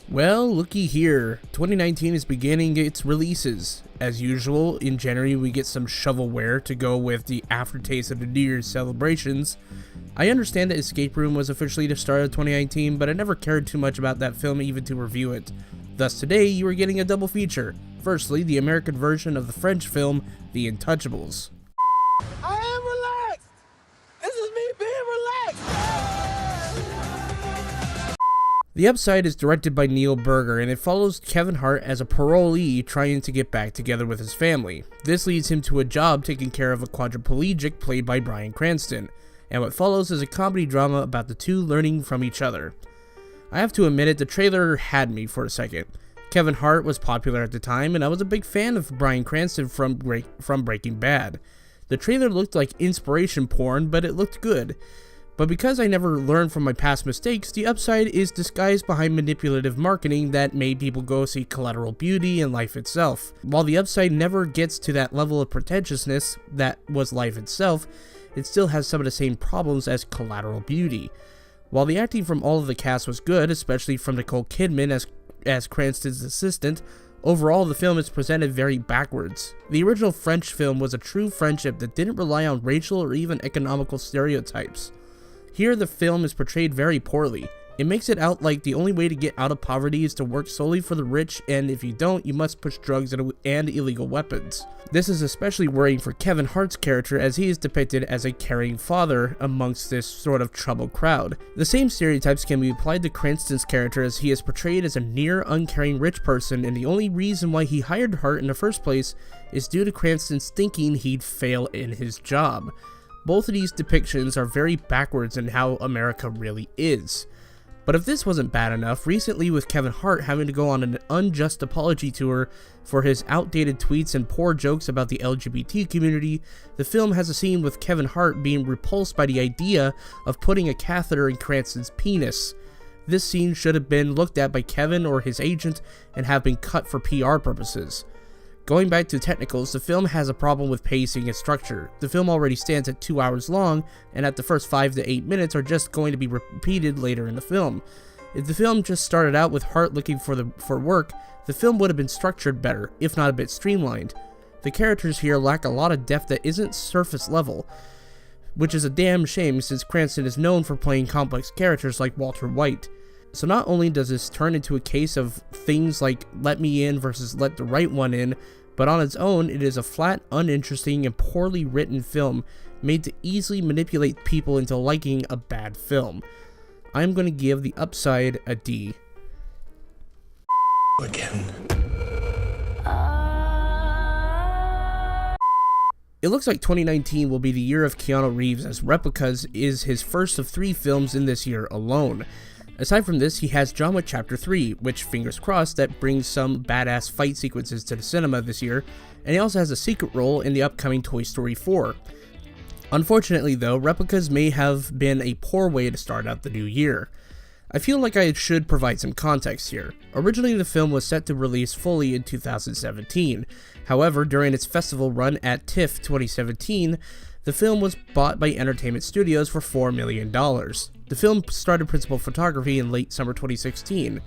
Well, looky here. 2019 is beginning its releases. As usual, in January we get some shovelware to go with the aftertaste of the New Year's celebrations. I understand that Escape Room was officially the start of 2019, but I never cared too much about that film even to review it. Thus today, you are getting a double feature. Firstly, the American version of the French film, The Untouchables. I am relaxed! This is me being relaxed! The Upside is directed by Neil Berger, and it follows Kevin Hart as a parolee trying to get back together with his family. This leads him to a job taking care of a quadriplegic played by Bryan Cranston, and what follows is a comedy drama about the two learning from each other. I have to admit it, the trailer had me for a second. Kevin Hart was popular at the time, and I was a big fan of Bryan Cranston from Breaking Bad. The trailer looked like inspiration porn, but it looked good. But because I never learned from my past mistakes, The Upside is disguised behind manipulative marketing that made people go see Collateral Beauty and Life itself. While The Upside never gets to that level of pretentiousness that was Life itself, it still has some of the same problems as Collateral Beauty. While the acting from all of the cast was good, especially from Nicole Kidman as Cranston's assistant, overall the film is presented very backwards. The original French film was a true friendship that didn't rely on racial or even economical stereotypes. Here the film is portrayed very poorly. It makes it out like the only way to get out of poverty is to work solely for the rich, and if you don't, you must push drugs and illegal weapons. This is especially worrying for Kevin Hart's character, as he is depicted as a caring father amongst this sort of troubled crowd. The same stereotypes can be applied to Cranston's character, as he is portrayed as a near uncaring rich person, and the only reason why he hired Hart in the first place is due to Cranston's thinking he'd fail in his job. Both of these depictions are very backwards in how America really is. But if this wasn't bad enough, recently with Kevin Hart having to go on an unjust apology tour for his outdated tweets and poor jokes about the LGBT community, the film has a scene with Kevin Hart being repulsed by the idea of putting a catheter in Cranston's penis. This scene should have been looked at by Kevin or his agent and have been cut for PR purposes. Going back to technicals, the film has a problem with pacing and structure. The film already stands at 2 hours long, and at the first 5 to 8 minutes are just going to be repeated later in the film. If the film just started out with Hart looking for work, the film would have been structured better, if not a bit streamlined. The characters here lack a lot of depth that isn't surface level, which is a damn shame since Cranston is known for playing complex characters like Walter White. So not only does this turn into a case of things like Let Me In versus Let the Right One In, but on its own, it is a flat, uninteresting, and poorly written film made to easily manipulate people into liking a bad film. I'm going to give The Upside a D. Again. It looks like 2019 will be the year of Keanu Reeves, as Replicas is his first of 3 films in this year alone. Aside from this, he has John Wick Chapter 3, which, fingers crossed, that brings some badass fight sequences to the cinema this year, and he also has a secret role in the upcoming Toy Story 4. Unfortunately though, Replicas may have been a poor way to start out the new year. I feel like I should provide some context here. Originally the film was set to release fully in 2017, however, during its festival run at TIFF 2017, the film was bought by Entertainment Studios for $4 million. The film started principal photography in late summer 2016.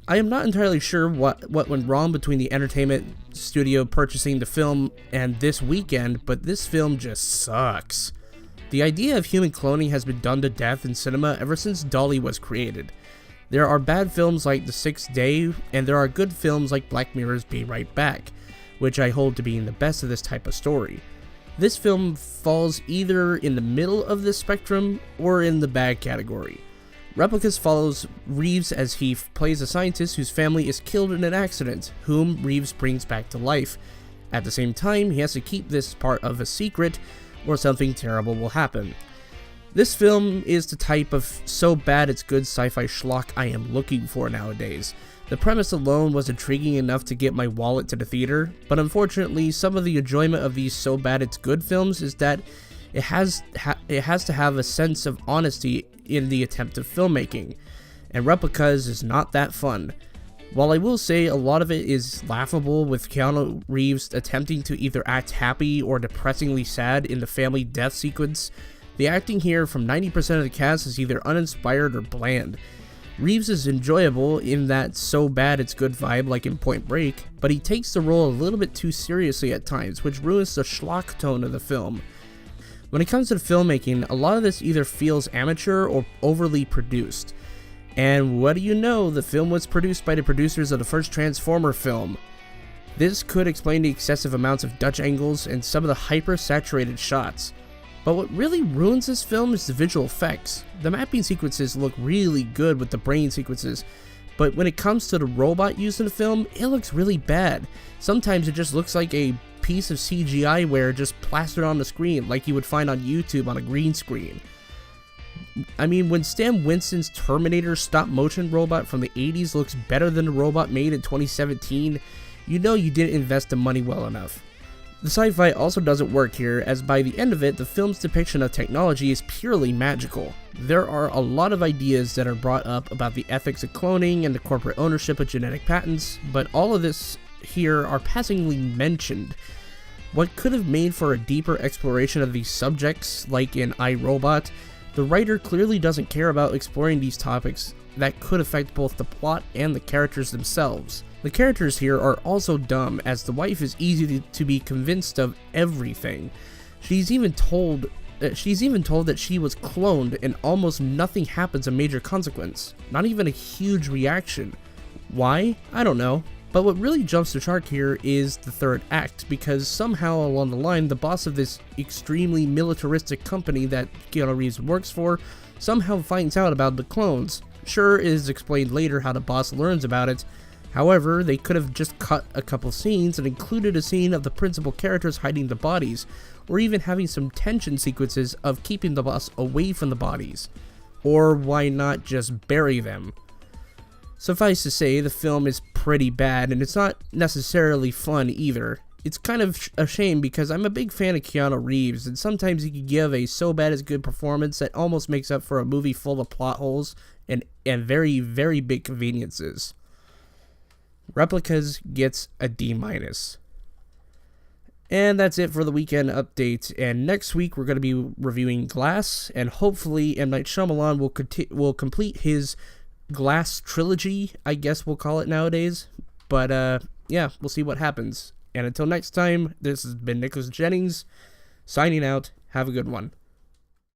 I am not entirely sure what went wrong between the Entertainment Studio purchasing the film and this weekend, but this film just sucks. The idea of human cloning has been done to death in cinema ever since DALL-E was created. There are bad films like The Sixth Day, and there are good films like Black Mirror's Be Right Back, which I hold to being the best of this type of story. This film falls either in the middle of this spectrum or in the bad category. Replicas follows Reeves as he plays a scientist whose family is killed in an accident, whom Reeves brings back to life. At the same time, he has to keep this part of a secret or something terrible will happen. This film is the type of so bad it's good sci-fi schlock I am looking for nowadays. The premise alone was intriguing enough to get my wallet to the theater, but unfortunately some of the enjoyment of these so bad it's good films is that it has to have a sense of honesty in the attempt of filmmaking, and Replicas is not that fun. While I will say a lot of it is laughable, with Keanu Reeves attempting to either act happy or depressingly sad in the family death sequence, the acting here from 90% of the cast is either uninspired or bland. Reeves is enjoyable in that so bad it's good vibe like in Point Break, but he takes the role a little bit too seriously at times, which ruins the schlock tone of the film. When it comes to the filmmaking, a lot of this either feels amateur or overly produced. And what do you know, the film was produced by the producers of the first Transformer film. This could explain the excessive amounts of Dutch angles and some of the hyper-saturated shots. But what really ruins this film is the visual effects. The mapping sequences look really good with the brain sequences, but when it comes to the robot used in the film, it looks really bad. Sometimes it just looks like a piece of CGI ware just plastered on the screen, like you would find on YouTube on a green screen. I mean, when Stan Winston's Terminator stop-motion robot from the 80s looks better than the robot made in 2017, you know you didn't invest the money well enough. The sci-fi also doesn't work here, as by the end of it, the film's depiction of technology is purely magical. There are a lot of ideas that are brought up about the ethics of cloning and the corporate ownership of genetic patents, but all of this here are passingly mentioned. What could have made for a deeper exploration of these subjects, like in iRobot, the writer clearly doesn't care about exploring these topics that could affect both the plot and the characters themselves. The characters here are also dumb, as the wife is easy to be convinced of everything. She's even told that she was cloned and almost nothing happens of major consequence. Not even a huge reaction. Why? I don't know. But what really jumps the shark here is the third act, because somehow along the line, the boss of this extremely militaristic company that Keanu Reeves works for somehow finds out about the clones. Sure, it is explained later how the boss learns about it. However, they could have just cut a couple scenes and included a scene of the principal characters hiding the bodies, or even having some tension sequences of keeping the boss away from the bodies. Or why not just bury them? Suffice to say, the film is pretty bad, and it's not necessarily fun either. It's kind of a shame because I'm a big fan of Keanu Reeves, and sometimes he can give a so bad is good performance that almost makes up for a movie full of plot holes and very, very big conveniences. Replicas gets a D-. And that's it for the weekend update. And next week we're going to be reviewing Glass, and hopefully M. Night Shyamalan will complete his Glass trilogy, I guess we'll call it nowadays. But yeah, we'll see what happens. And until next time, this has been Nicholas Jennings, signing out. Have a good one.